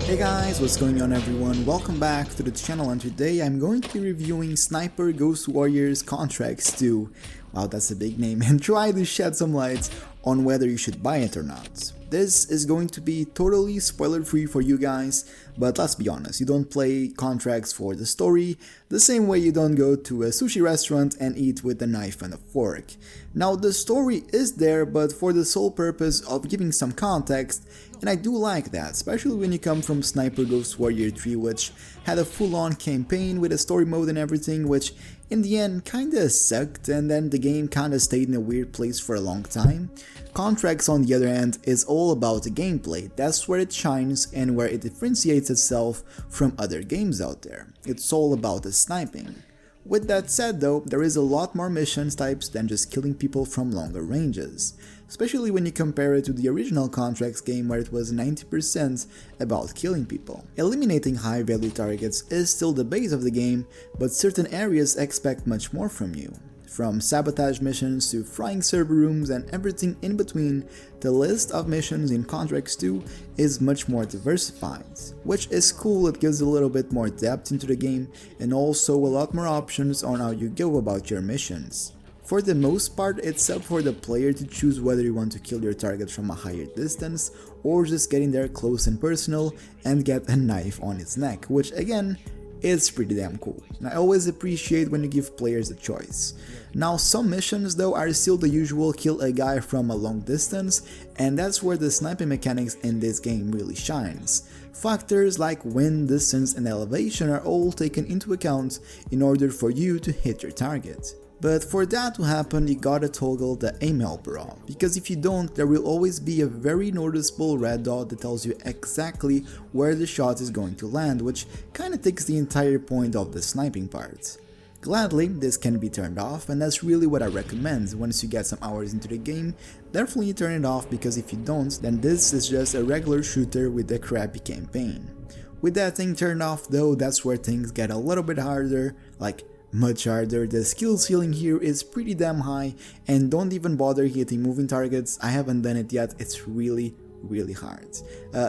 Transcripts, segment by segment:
Hey guys, what's going on everyone? Welcome back to the channel, and today I'm going to be reviewing Sniper Ghost Warriors Contracts 2. Wow, that's a big name, and try to shed some light on whether you should buy it or not. This is going to be totally spoiler free for you guys, but let's be honest, you don't play contracts for the story the same way you don't go to a sushi restaurant and eat with a knife and a fork. Now the story is there, but for the sole purpose of giving some context, and I do like that, especially when you come from Sniper Ghost Warrior 3, which had a full-on campaign with a story mode and everything, which in the end kinda sucked, and then the game kinda stayed in a weird place for a long time. Contracts, on the other hand, is all about the gameplay. That's where it shines and where it differentiates itself from other games out there. It's all about the sniping. With that said though, there is a lot more missions types than just killing people from longer ranges, especially when you compare it to the original Contracts game where it was 90% about killing people. Eliminating high value targets is still the base of the game, but certain areas expect much more from you. From sabotage missions to frying server rooms and everything in between, the list of missions in Contracts 2 is much more diversified, which is cool. It gives a little bit more depth into the game and also a lot more options on how you go about your missions. For the most part, it's up for the player to choose whether you want to kill your target from a higher distance or just get in there close and personal and get a knife on its neck, which again, it's pretty damn cool. I always appreciate when you give players a choice. Now some missions though are still the usual kill a guy from a long distance, and that's where the sniping mechanics in this game really shines. Factors like wind, distance and elevation are all taken into account in order for you to hit your target. But for that to happen, you gotta toggle the aim helper off, because if you don't, there will always be a very noticeable red dot that tells you exactly where the shot is going to land, which kinda takes the entire point of the sniping part. Gladly, this can be turned off, and that's really what I recommend. Once you get some hours into the game, definitely turn it off, because if you don't, then this is just a regular shooter with a crappy campaign. With that thing turned off though, that's where things get a little bit harder, like much harder. The skill ceiling here is pretty damn high, and don't even bother hitting moving targets. I haven't done it yet, it's really hard.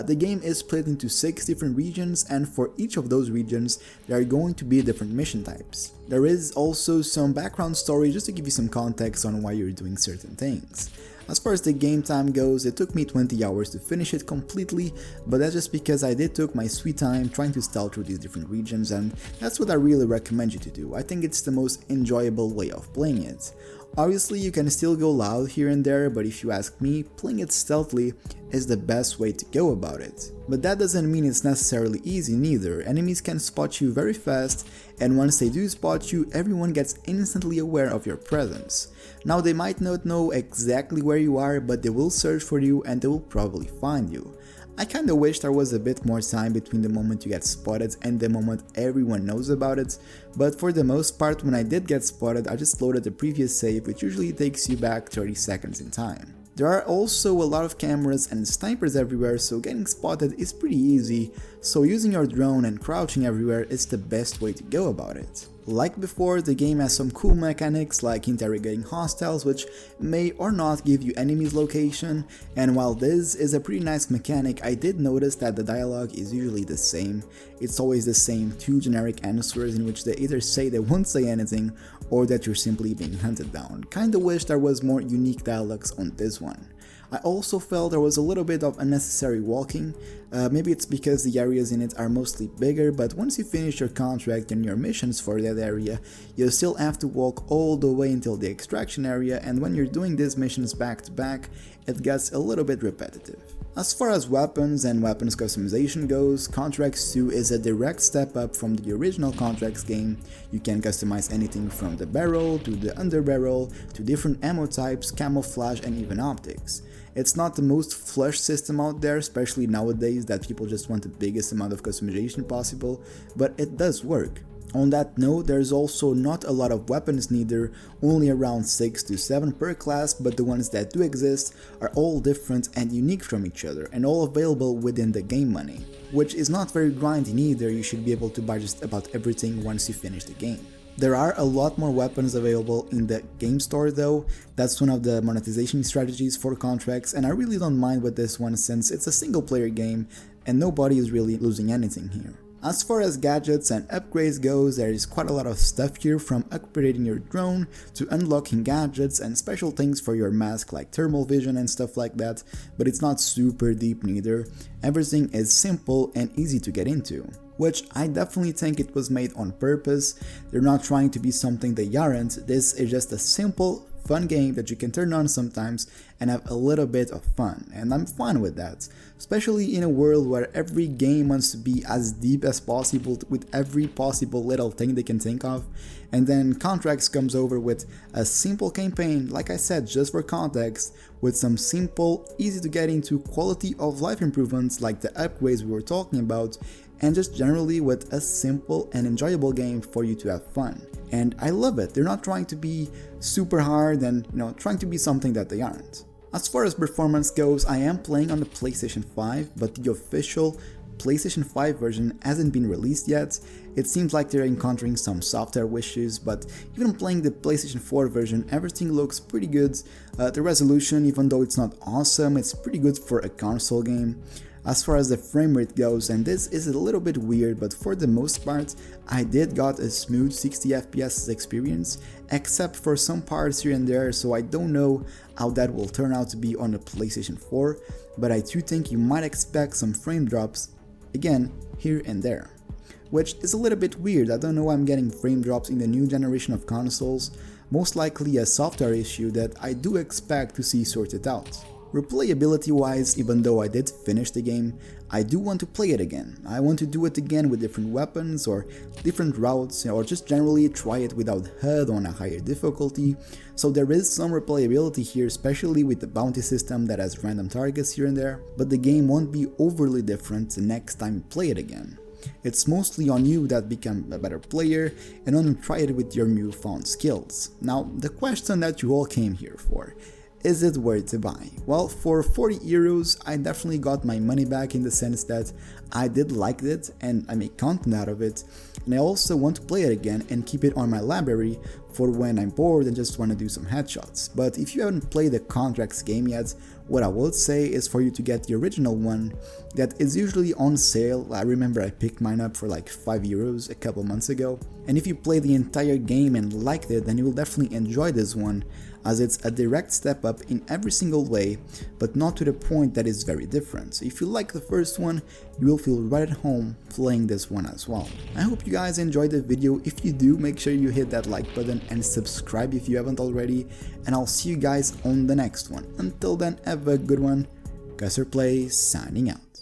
The game is split into 6 different regions, and for each of those regions there are going to be different mission types. There is also some background story just to give you some context on why you're doing certain things. As far as the game time goes, it took me 20 hours to finish it completely, but that's just because I did took my sweet time trying to stealth through these different regions, and that's what I really recommend you to do. I think it's the most enjoyable way of playing it. Obviously you can still go loud here and there, but if you ask me, playing it stealthily is the best way to go about it. But that doesn't mean it's necessarily easy neither. Enemies can spot you very fast, and once they do spot you, everyone gets instantly aware of your presence. Now they might not know exactly where you are, but they will search for you and they will probably find you. I kinda wish there was a bit more time between the moment you get spotted and the moment everyone knows about it, but for the most part, when I did get spotted, I just loaded the previous save, which usually takes you back 30 seconds in time. There are also a lot of cameras and snipers everywhere, so getting spotted is pretty easy, so using your drone and crouching everywhere is the best way to go about it. Like before, the game has some cool mechanics like interrogating hostiles, which may or not give you enemies' location, and while this is a pretty nice mechanic, I did notice that the dialogue is usually the same. It's always the same 2 generic answers in which they either say they won't say anything or that you're simply being hunted down. Kinda wish there was more unique dialogues on this one. I also felt there was a little bit of unnecessary walking. Maybe it's because the areas in it are mostly bigger, but once you finish your contract and your missions for that, that area, you still have to walk all the way until the extraction area, and when you're doing these missions back to back, it gets a little bit repetitive. As far as weapons and weapons customization goes, Contracts 2 is a direct step up from the original Contracts game. You can customize anything from the barrel to the underbarrel to different ammo types, camouflage and even optics. It's not the most flush system out there, especially nowadays that people just want the biggest amount of customization possible, but it does work. On that note, there's also not a lot of weapons neither, only around 6 to 7 per class, but the ones that do exist are all different and unique from each other and all available within the game money, which is not very grindy either. You should be able to buy just about everything once you finish the game. There are a lot more weapons available in the game store though. That's one of the monetization strategies for Contracts, and I really don't mind with this one since it's a single player game and nobody is really losing anything here. As far as gadgets and upgrades goes, there is quite a lot of stuff here, from upgrading your drone to unlocking gadgets and special things for your mask like thermal vision and stuff like that, but it's not super deep neither. Everything is simple and easy to get into, which I definitely think it was made on purpose. They're not trying to be something they aren't. This is just a simple, fun game that you can turn on sometimes and have a little bit of fun, and I'm fine with that, especially in a world where every game wants to be as deep as possible with every possible little thing they can think of, and then Contracts comes over with a simple campaign, like I said, just for context, with some simple, easy to get into quality of life improvements like the upgrades we were talking about, and just generally with a simple and enjoyable game for you to have fun. And I love it. They're not trying to be super hard and, trying to be something that they aren't. As far as performance goes, I am playing on the PlayStation 5, but the official PlayStation 5 version hasn't been released yet. It seems like they're encountering some software issues, but even playing the PlayStation 4 version, everything looks pretty good. The resolution, even though it's not awesome, it's pretty good for a console game. As far as the frame rate goes, and this is a little bit weird, but for the most part, I did got a smooth 60 FPS experience, except for some parts here and there, so I don't know how that will turn out to be on the PlayStation 4, but I do think you might expect some frame drops, again, here and there. Which is a little bit weird. I don't know why I'm getting frame drops in the new generation of consoles, most likely a software issue that I do expect to see sorted out. Replayability wise, even though I did finish the game, I do want to play it again. I want to do it again with different weapons or different routes, or just generally try it without HUD on a higher difficulty. So there is some replayability here, especially with the bounty system that has random targets here and there, but the game won't be overly different the next time you play it again. It's mostly on you that become a better player and only try it with your newfound skills. Now, the question that you all came here for: is it worth to buy? Well, for 40 euros, I definitely got my money back in the sense that I did like it and I make content out of it, and I also want to play it again and keep it on my library for when I'm bored and just want to do some headshots. But if you haven't played the Contracts game yet, what I would say is for you to get the original one that is usually on sale. I remember I picked mine up for like 5 euros a couple months ago, and if you play the entire game and liked it, then you will definitely enjoy this one, as it's a direct step up in every single way, but not to the point that is very different. So if you like the first one, you will feel right at home playing this one as well. I hope you guys enjoyed the video. If you do, make sure you hit that like button and subscribe if you haven't already, and I'll see you guys on the next one. Until then, have a good one. CUSTERPLAYS signing out.